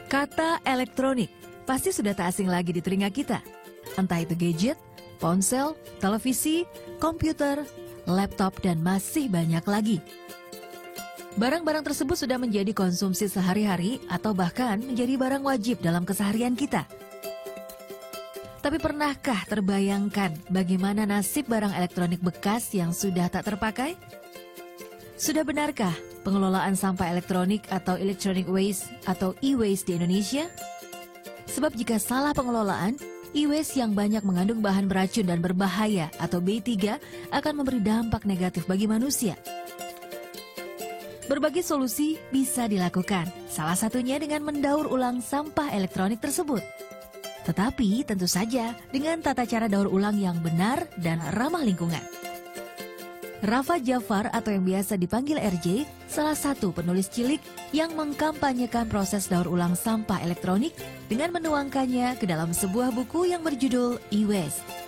Kata elektronik pasti sudah tak asing lagi di telinga kita. Entah itu gadget, ponsel, televisi, komputer, laptop, dan masih banyak lagi. Barang-barang tersebut sudah menjadi konsumsi sehari-hari atau bahkan menjadi barang wajib dalam keseharian kita. Tapi pernahkah terbayangkan bagaimana nasib barang elektronik bekas yang sudah tak terpakai? Sudah benarkah pengelolaan sampah elektronik atau electronic waste atau e-waste di Indonesia? Sebab jika salah pengelolaan, e-waste yang banyak mengandung bahan beracun dan berbahaya atau B3 akan memberi dampak negatif bagi manusia. Berbagai solusi bisa dilakukan, salah satunya dengan mendaur ulang sampah elektronik tersebut. Tetapi tentu saja dengan tata cara daur ulang yang benar dan ramah lingkungan. Rafa Jafar atau yang biasa dipanggil RJ, salah satu penulis cilik yang mengkampanyekan proses daur ulang sampah elektronik dengan menuangkannya ke dalam sebuah buku yang berjudul E-Waste.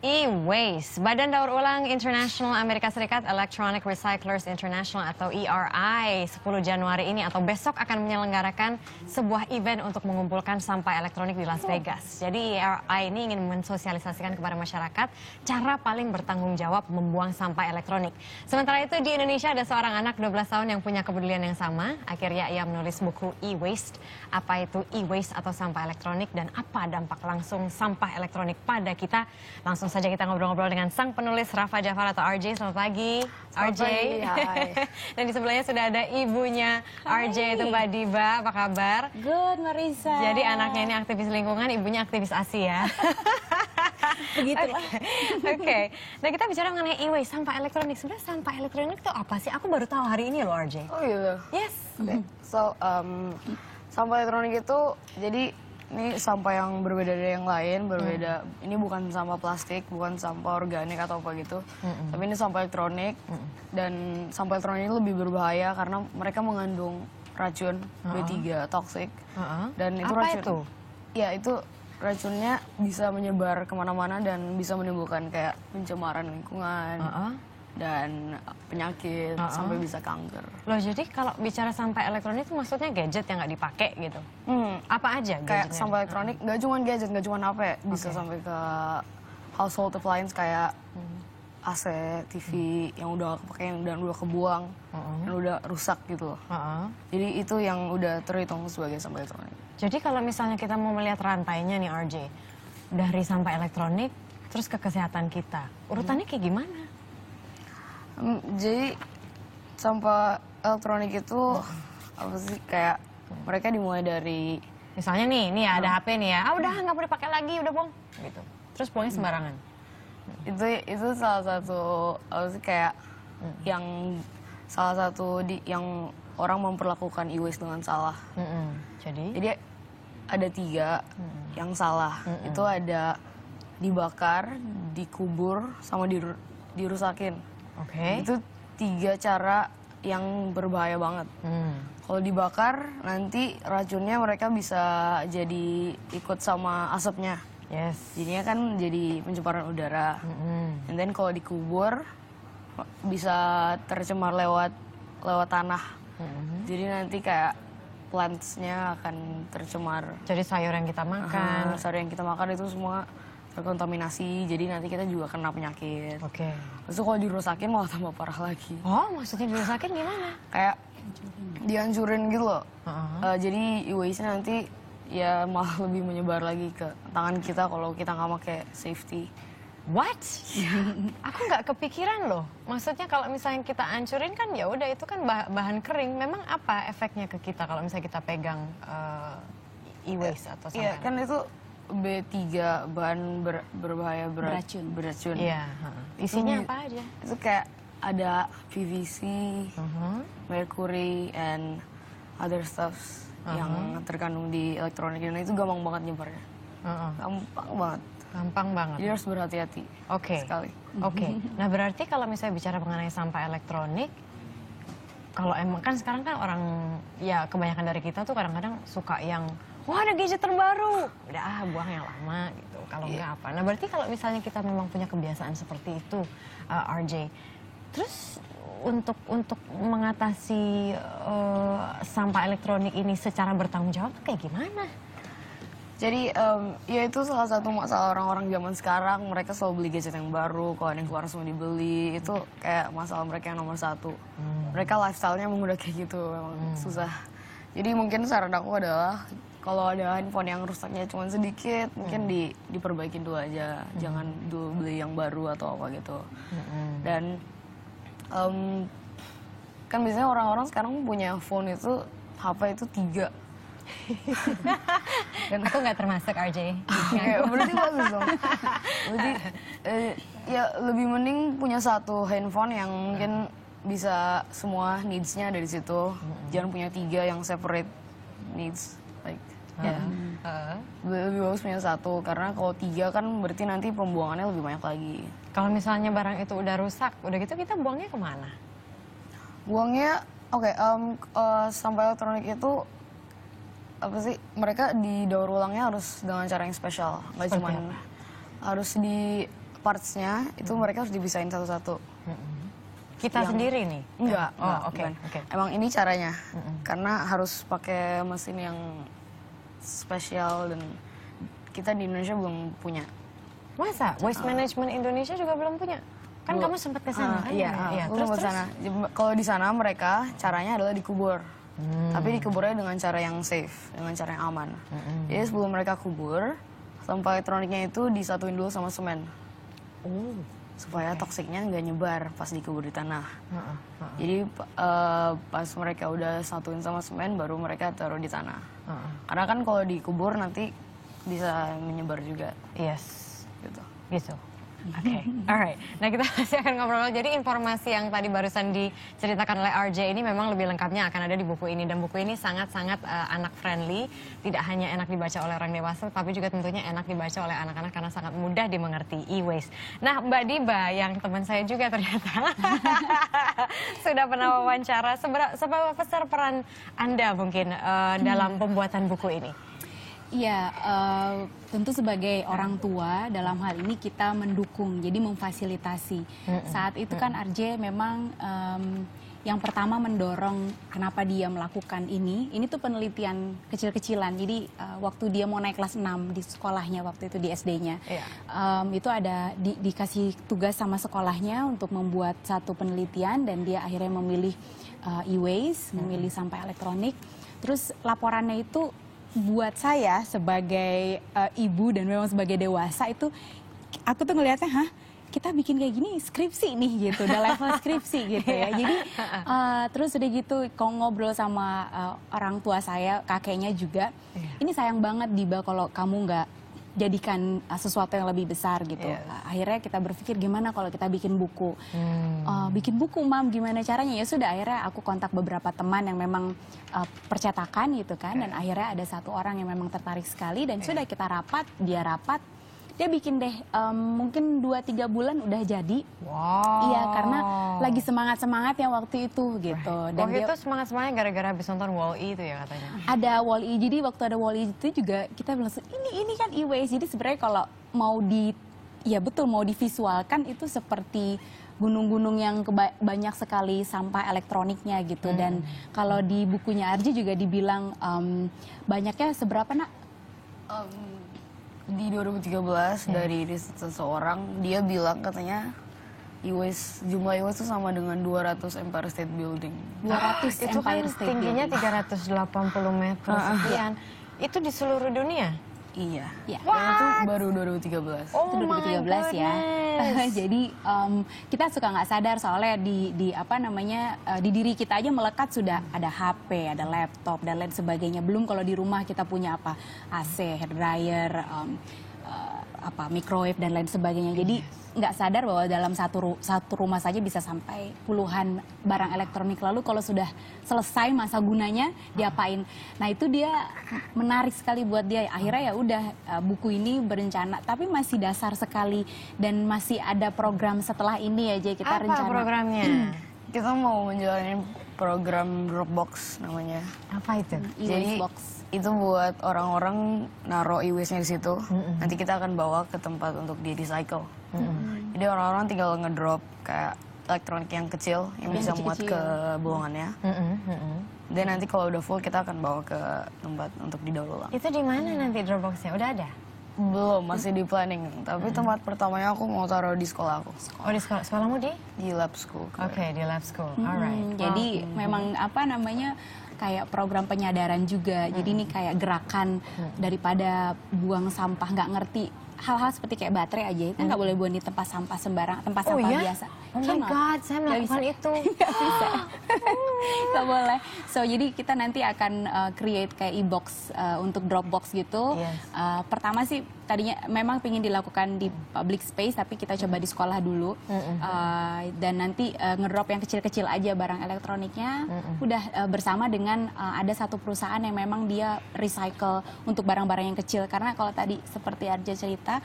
E-Waste, Badan Daur Ulang Internasional Amerika Serikat Electronic Recyclers International atau ERI 10 Januari ini atau besok akan menyelenggarakan sebuah event untuk mengumpulkan sampah elektronik di Las Vegas. Jadi ERI ini ingin mensosialisasikan kepada masyarakat cara paling bertanggung jawab membuang sampah elektronik. Sementara itu di Indonesia ada seorang anak 12 tahun yang punya kepedulian yang sama. Akhirnya ia menulis buku E-Waste, apa itu E-Waste atau sampah elektronik dan apa dampak langsung sampah elektronik pada kita. Langsung saja kita ngobrol-ngobrol dengan sang penulis Rafa Jafar atau RJ. Selamat pagi, RJ. Hai. Dan di sebelahnya sudah ada ibunya RJ, itu Mbak Diba. Apa kabar? Good, Marisa. Jadi anaknya ini aktivis lingkungan, ibunya aktivis ASI ya. Begitulah. Oke. Nah kita bicara mengenai e-waste, sampah elektronik. Sebenarnya sampah elektronik itu apa sih? Aku baru tahu hari ini loh RJ. Oh gitu. Yes. So, sampah elektronik itu jadi ini sampah yang berbeda dari yang lain, berbeda. Ini bukan sampah plastik, bukan sampah organik atau apa gitu. Tapi ini sampah elektronik. Dan sampah elektronik ini lebih berbahaya karena mereka mengandung racun B3 toxic. Dan itu apa racun. itu? Ya itu racunnya bisa menyebar kemana-mana dan bisa menimbulkan kayak pencemaran lingkungan. Dan penyakit sampai bisa kanker. Loh jadi kalau bicara sampah elektronik itu maksudnya gadget yang nggak dipakai gitu? Apa aja Kayak gadgetnya? sampah elektronik, nggak cuma gadget, nggak cuma HP, bisa sampai ke household appliance kayak AC, TV yang udah kepakai dan udah kebuang dan udah rusak gitu loh. Jadi itu yang udah terhitung sebagai sampah elektronik. Jadi kalau misalnya kita mau melihat rantainya nih RJ, dari sampah elektronik terus ke kesehatan kita, urutannya kayak gimana? Jadi sampah elektronik itu apa sih kayak mereka dimulai dari Misalnya nih ada HP nih ya, udah nggak mau dipakai lagi, udah buang, gitu. Terus buangnya sembarangan. itu salah satu apa sih kayak yang salah satu yang orang memperlakukan e-waste dengan salah. Jadi ada 3 yang salah. Itu ada dibakar, dikubur, sama dirusakin. Itu 3 cara yang berbahaya banget. Kalau dibakar, nanti racunnya mereka bisa jadi ikut sama asapnya. Jadinya kan jadi pencemaran udara. And then kalau dikubur, bisa tercemar lewat tanah. Jadi nanti kayak plants-nya akan tercemar. Jadi sayur yang kita makan. Sayur yang kita makan itu semua terkontaminasi, jadi nanti kita juga kena penyakit. Terus kalau dirusakin malah tambah parah lagi. Oh, maksudnya dirusakin gimana? Kayak dihancurin gitu loh. Jadi e-waste nanti ya malah lebih menyebar lagi ke tangan kita kalau kita nggak pakai safety. What? Aku nggak kepikiran loh. Maksudnya kalau misalnya kita hancurin kan ya udah itu kan bahan kering. Memang apa efeknya ke kita kalau misalnya kita pegang e-waste atau sampah? Iya kan itu B3 bahan berbahaya beracun. Iya. Isinya apa aja? Itu kayak ada PVC, mercury, and other stuffs yang terkandung di elektronik. Dan itu gampang banget nyebarnya. Gampang banget. Jadi harus berhati-hati. Sekali. Nah berarti kalau misalnya bicara mengenai sampah elektronik, kalau emang kan sekarang kan orang ya kebanyakan dari kita tuh kadang-kadang suka yang wah ada gadget terbaru, udah buang yang lama gitu, kalau enggak apa. Nah berarti kalau misalnya kita memang punya kebiasaan seperti itu, RJ, Terus untuk mengatasi sampah elektronik ini secara bertanggung jawab tuh kayak gimana? Jadi ya itu salah satu masalah orang-orang zaman sekarang, mereka selalu beli gadget yang baru, kalau ada yang keluar semua dibeli, itu kayak masalah mereka yang nomor satu. Mereka lifestyle-nya emang udah kayak gitu, emang susah. Jadi mungkin saran aku adalah kalau ada handphone yang rusaknya cuma sedikit, mungkin diperbaikin dulu aja, jangan dulu beli yang baru atau apa gitu. Dan kan biasanya orang-orang sekarang punya phone itu, HP itu 3. Dan aku nggak termasuk RJ. Berarti bagus dong. Berarti ya lebih mending punya satu handphone yang mungkin bisa semua needs-nya ada di situ. Jangan punya 3 yang separate needs. Like, lebih bagus punya satu, karena kalau 3 kan berarti nanti pembuangannya lebih banyak lagi. Kalau misalnya barang itu udah rusak, udah gitu kita buangnya kemana? Buangnya, sampah elektronik itu apa sih, mereka didaur ulangnya harus dengan cara yang spesial, nggak cuma harus di partsnya itu mereka harus dipisahin satu-satu. Kita sendiri nih? Enggak, oke. Emang ini caranya, karena harus pakai mesin yang spesial dan kita di Indonesia belum punya. Masa? Waste Management Indonesia juga belum punya? Kan kamu sempat ke sana kan? Iya, terus sana. Kalau di sana mereka caranya adalah dikubur. Tapi dikuburnya dengan cara yang safe, dengan cara yang aman. Jadi sebelum mereka kubur, sampah elektroniknya itu disatuin dulu sama semen. Supaya toksiknya nggak nyebar pas dikubur di tanah. Jadi pas mereka udah satuin sama semen, baru mereka taruh di tanah. Karena kan kalau dikubur nanti bisa menyebar juga. Yes. Gitu. Oke, alright. Nah kita masih akan ngobrol. Jadi informasi yang tadi barusan diceritakan oleh RJ ini memang lebih lengkapnya akan ada di buku ini. Dan buku ini sangat-sangat anak friendly. Tidak hanya enak dibaca oleh orang dewasa, tapi juga tentunya enak dibaca oleh anak-anak karena sangat mudah dimengerti, e-waste. Nah Mbak Diba yang teman saya juga ternyata sudah pernah wawancara. Seberapa besar peran Anda mungkin dalam pembuatan buku ini? Iya, tentu sebagai orang tua dalam hal ini kita mendukung, jadi memfasilitasi. Saat itu kan RJ memang yang pertama mendorong kenapa dia melakukan ini tuh penelitian kecil-kecilan. Jadi waktu dia mau naik kelas 6 di sekolahnya, waktu itu di SD-nya, itu ada dikasih tugas sama sekolahnya untuk membuat satu penelitian dan dia akhirnya memilih e-waste, memilih sampah elektronik. Terus laporannya itu buat saya sebagai ibu dan memang sebagai dewasa itu aku tuh ngelihatnya, kita bikin kayak gini skripsi nih gitu, udah level skripsi gitu ya. Jadi terus udah gitu kalau ngobrol sama orang tua saya, kakeknya juga, ini sayang banget Diba kalau kamu nggak jadikan sesuatu yang lebih besar gitu. Akhirnya kita berpikir gimana kalau kita bikin buku. Bikin buku Mam, gimana caranya? Ya sudah, akhirnya aku kontak beberapa teman yang memang percetakan gitu kan. Dan akhirnya ada satu orang yang memang tertarik sekali dan sudah kita rapat, dia rapat. Dia bikin deh, mungkin 2-3 bulan udah jadi. Wow. Iya, karena lagi semangat-semangatnya waktu itu gitu. Dan waktu itu semangat-semangatnya gara-gara habis nonton Wall-E itu ya katanya? Ada Wall-E, jadi waktu ada Wall-E itu juga kita bilang, ini kan e-waste. Jadi sebenarnya kalau mau mau divisualkan itu seperti gunung-gunung yang banyak sekali sampah elektroniknya gitu. Dan kalau di bukunya Arji juga dibilang banyaknya seberapa nak? Di 2013 dari riset seseorang, dia bilang katanya jumlah e-waste itu sama dengan 200 Empire State Building. 200 itu kan Empire State tingginya Building. 380 meter sekian. Itu di seluruh dunia? Iya. Wah, itu baru 2013. Oh, itu 2013 ya. Jadi kita suka nggak sadar soalnya di diri kita aja melekat sudah ada HP, ada laptop dan lain sebagainya. Belum kalau di rumah kita punya apa AC, hair dryer, microwave dan lain sebagainya. Jadi nggak sadar bahwa dalam satu rumah saja bisa sampai puluhan barang elektronik. Lalu kalau sudah selesai masa gunanya diapain? Nah itu dia menarik sekali buat dia. Akhirnya ya udah buku ini berencana, tapi masih dasar sekali dan masih ada program setelah ini aja kita rencana. Apa programnya? Kita mau menjalani program Dropbox namanya. Apa itu? Jadi itu buat orang-orang naruh e-waste-nya di situ. Nanti kita akan bawa ke tempat untuk di recycle. Jadi orang-orang tinggal ngedrop kayak elektronik yang kecil yang bisa muat kecil-kecil. ke bolongannya. Dan nanti kalau udah full kita akan bawa ke tempat untuk didaur ulang. Itu di mana nanti Dropbox-nya? Udah ada? Belum, masih di planning. Tapi tempat pertamanya aku mau taruh di sekolah aku. Oh, di sekolahmu di? Di lab school. Oke, di lab school. Alright. Jadi memang apa namanya kayak program penyadaran juga. Jadi ini kayak gerakan daripada buang sampah nggak ngerti hal-hal seperti kayak baterai aja kan nggak boleh buang di tempat sampah sembarang, tempat Oh, sampah ya? biasa. Oh my Cannot. God, saya Nggak melakukan bisa. itu. Nggak bisa. Nggak boleh. So jadi kita nanti akan create kayak e-box untuk Dropbox gitu. Yes. Pertama sih tadinya memang ingin dilakukan di public space tapi kita coba di sekolah dulu. Dan nanti ngedrop yang kecil-kecil aja barang elektroniknya. Udah bersama dengan ada satu perusahaan yang memang dia recycle untuk barang-barang yang kecil. Karena kalau tadi seperti Arja cerita,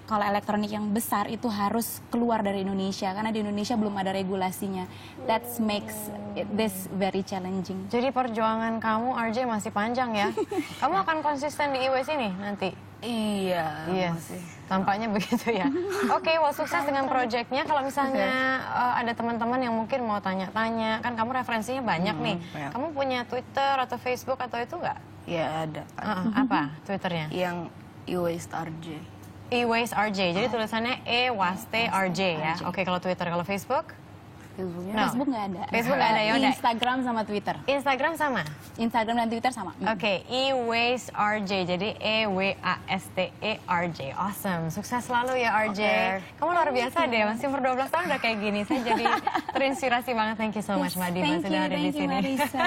kalau elektronik yang besar itu harus keluar dari Indonesia karena di Indonesia belum ada regulasinya. That makes this very challenging. Jadi perjuangan kamu RJ masih panjang ya. Kamu akan konsisten di IWS ini nanti? Iya, Yes, masih. tampaknya begitu ya. Oke, well sukses dengan proyeknya. Kalau misalnya ada teman-teman yang mungkin mau tanya-tanya, kan kamu referensinya banyak nih. banyak. Kamu punya Twitter atau Facebook atau itu nggak? Ya ada. Apa Twitternya? Yang e-waste RJ. E-Waste RJ, jadi tulisannya E-Waste RJ ya. Oke, kalau Twitter, kalau Facebook? Facebooknya? No. Facebook nggak ada. Facebook nggak ada, ya udah. Instagram sama Twitter. Instagram sama? Instagram dan Twitter sama. Oke, E-Waste RJ, jadi E-W-A-S-T-E RJ. Awesome, sukses selalu ya RJ. Kamu luar biasa deh, masih umur 12 tahun udah kayak gini. Saya jadi terinspirasi banget, thank you so much Mbak Dima sudah ada di Thank you sini. Marisa.